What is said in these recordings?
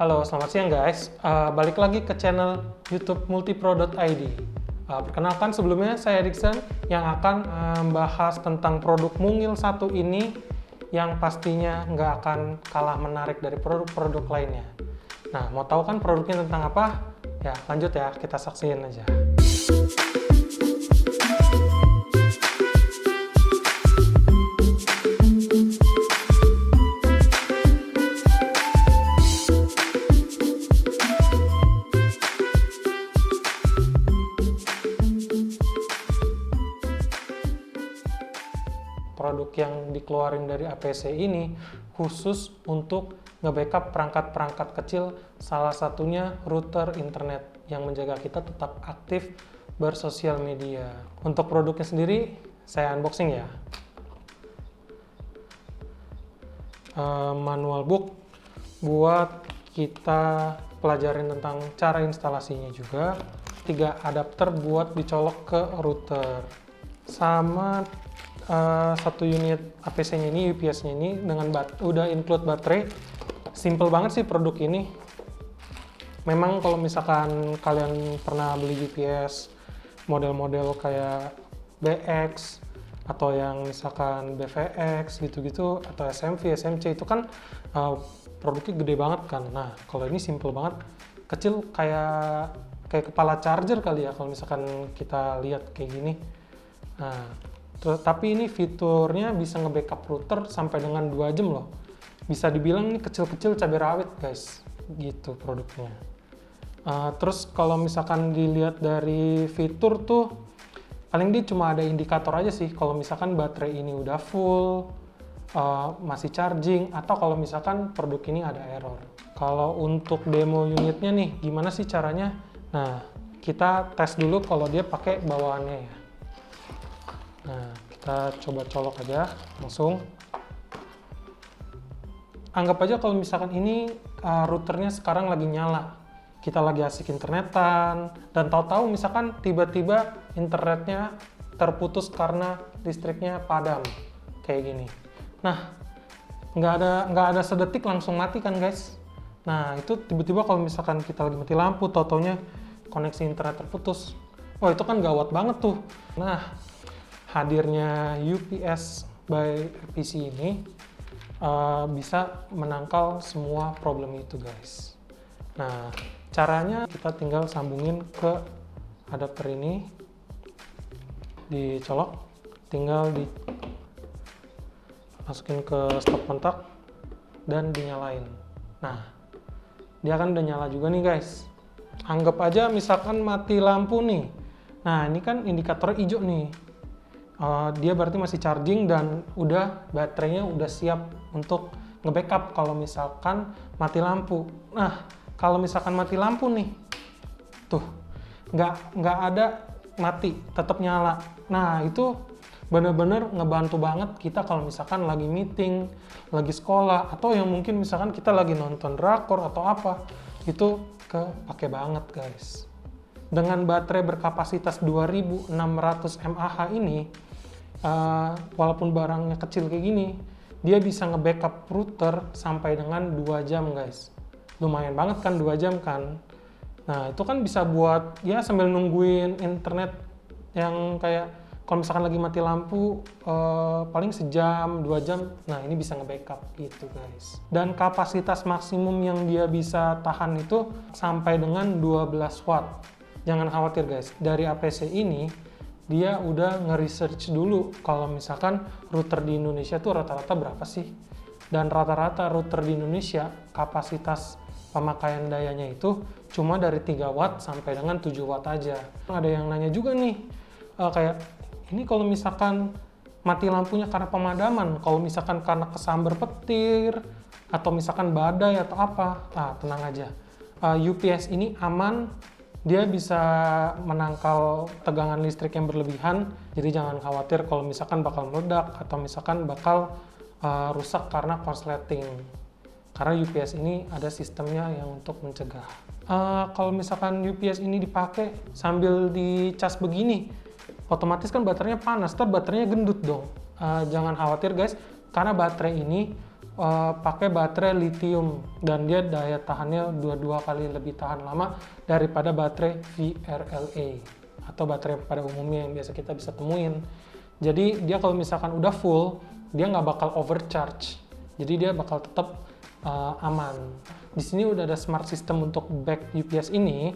Halo, selamat siang guys. Balik lagi ke channel YouTube multipro.id. Perkenalkan, sebelumnya saya Dixon yang akan membahas tentang produk mungil satu ini yang pastinya nggak akan kalah menarik dari produk-produk lainnya. Nah, mau tahu kan produknya tentang apa? Ya, lanjut ya, kita saksiin aja. Produk yang dikeluarin dari APC ini khusus untuk nge-backup perangkat-perangkat kecil, salah satunya router internet yang menjaga kita tetap aktif bersosial media. Untuk produknya sendiri, saya unboxing ya. Manual book buat kita pelajarin tentang cara instalasinya juga. 3 adapter buat dicolok ke router. Sama satu unit APC-nya ini, UPS-nya ini dengan udah include baterai. Simple banget sih produk ini. Memang kalau misalkan kalian pernah beli UPS model-model kayak BX atau yang misalkan BVX gitu-gitu atau SMV, SMC itu kan produknya gede banget kan. Nah, kalau ini simple banget, kecil kayak kepala charger kali ya kalau misalkan kita lihat kayak gini. Nah, tapi ini fiturnya bisa nge-backup router sampai dengan 2 jam loh. Bisa dibilang ini kecil-kecil cabai rawit guys, gitu produknya. Terus kalau misalkan dilihat dari fitur tuh, paling dia cuma ada indikator aja sih. Kalau misalkan baterai ini udah full, masih charging, atau kalau misalkan produk ini ada error. Kalau untuk demo unitnya nih, gimana sih caranya? Nah, kita tes dulu kalau dia pakai bawaannya ya. Nah, kita coba colok aja langsung. Anggap aja kalau misalkan ini routernya sekarang lagi nyala. Kita lagi asik internetan, dan tahu-tahu misalkan tiba-tiba internetnya terputus karena listriknya padam. Kayak gini. Nah, nggak ada sedetik langsung mati kan guys. Nah, itu tiba-tiba kalau misalkan kita lagi mati lampu, tau-taunya koneksi internet terputus. Wah, itu kan gawat banget tuh. Nah, hadirnya UPS by APC ini bisa menangkal semua problem itu guys. Nah, caranya kita tinggal sambungin ke adapter ini, dicolok, tinggal dimasukin ke stop kontak dan dinyalain. Nah, dia kan udah nyala juga nih guys. Anggap aja misalkan mati lampu nih. Nah, ini kan indikatornya hijau nih. Dia berarti masih charging dan baterainya udah siap untuk nge-backup kalau misalkan mati lampu. Nah, kalau misalkan mati lampu nih, tuh nggak ada mati, tetap nyala. Nah, itu bener-bener ngebantu banget kita kalau misalkan lagi meeting, lagi sekolah, atau yang mungkin misalkan kita lagi nonton drakor atau apa, itu kepake banget guys. Dengan baterai berkapasitas 2600 mAh ini, walaupun barangnya kecil kayak gini, dia bisa nge-backup router sampai dengan 2 jam guys. Lumayan banget kan 2 jam kan. Nah, itu kan bisa buat ya sambil nungguin internet yang kayak kalau misalkan lagi mati lampu paling sejam, 2 jam. Nah, ini bisa nge-backup gitu guys. Dan kapasitas maksimum yang dia bisa tahan itu sampai dengan 12 watt. Jangan khawatir guys, dari APC ini dia udah nge-research dulu kalau misalkan router di Indonesia tuh rata-rata berapa sih. Dan rata-rata router di Indonesia kapasitas pemakaian dayanya itu cuma dari 3 watt sampai dengan 7 watt aja. Ada yang nanya juga nih, kayak ini kalau misalkan mati lampunya karena pemadaman, kalau misalkan karena kesambar petir, atau misalkan badai atau apa, tenang aja. UPS ini aman, dia bisa menangkal tegangan listrik yang berlebihan, jadi jangan khawatir kalau misalkan bakal meledak atau misalkan bakal rusak karena korsleting. Karena UPS ini ada sistemnya yang untuk mencegah. Kalau misalkan UPS ini dipakai sambil dicas begini, otomatis kan baterainya panas, baterainya gendut dong. Jangan khawatir guys, karena baterai ini pakai baterai lithium dan dia daya tahannya dua kali lebih tahan lama daripada baterai VRLA atau baterai pada umumnya yang biasa kita bisa temuin. Jadi dia kalau misalkan udah full, dia nggak bakal overcharge. Jadi dia bakal tetap aman. Di sini udah ada smart system untuk back UPS ini.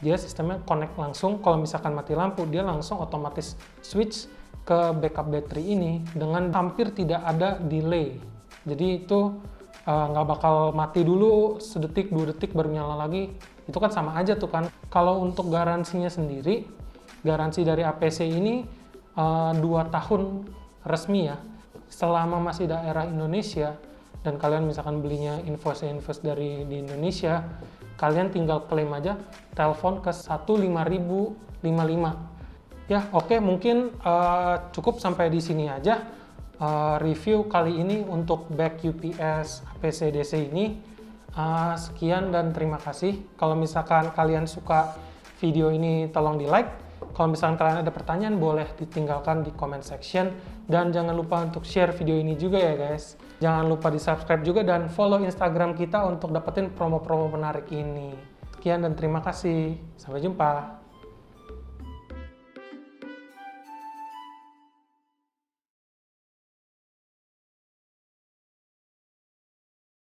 Dia sistemnya connect langsung. Kalau misalkan mati lampu, dia langsung otomatis switch ke backup battery ini dengan hampir tidak ada delay. Jadi itu nggak bakal mati dulu sedetik 2 detik baru nyala lagi. Itu kan sama aja tuh kan. Kalau untuk garansinya sendiri, garansi dari APC ini 2 tahun resmi ya. Selama masih daerah Indonesia dan kalian misalkan belinya invoice dari di Indonesia, kalian tinggal klaim aja, telepon ke 15055. Ya oke, mungkin cukup sampai di sini aja review kali ini untuk back UPS APC DC ini. Sekian dan terima kasih. Kalau misalkan kalian suka video ini, tolong di like. Kalau misalkan kalian ada pertanyaan, boleh ditinggalkan di comment section. Dan jangan lupa untuk share video ini juga ya guys. Jangan lupa di subscribe juga dan follow Instagram kita untuk dapetin promo-promo menarik ini. Sekian dan terima kasih. Sampai jumpa.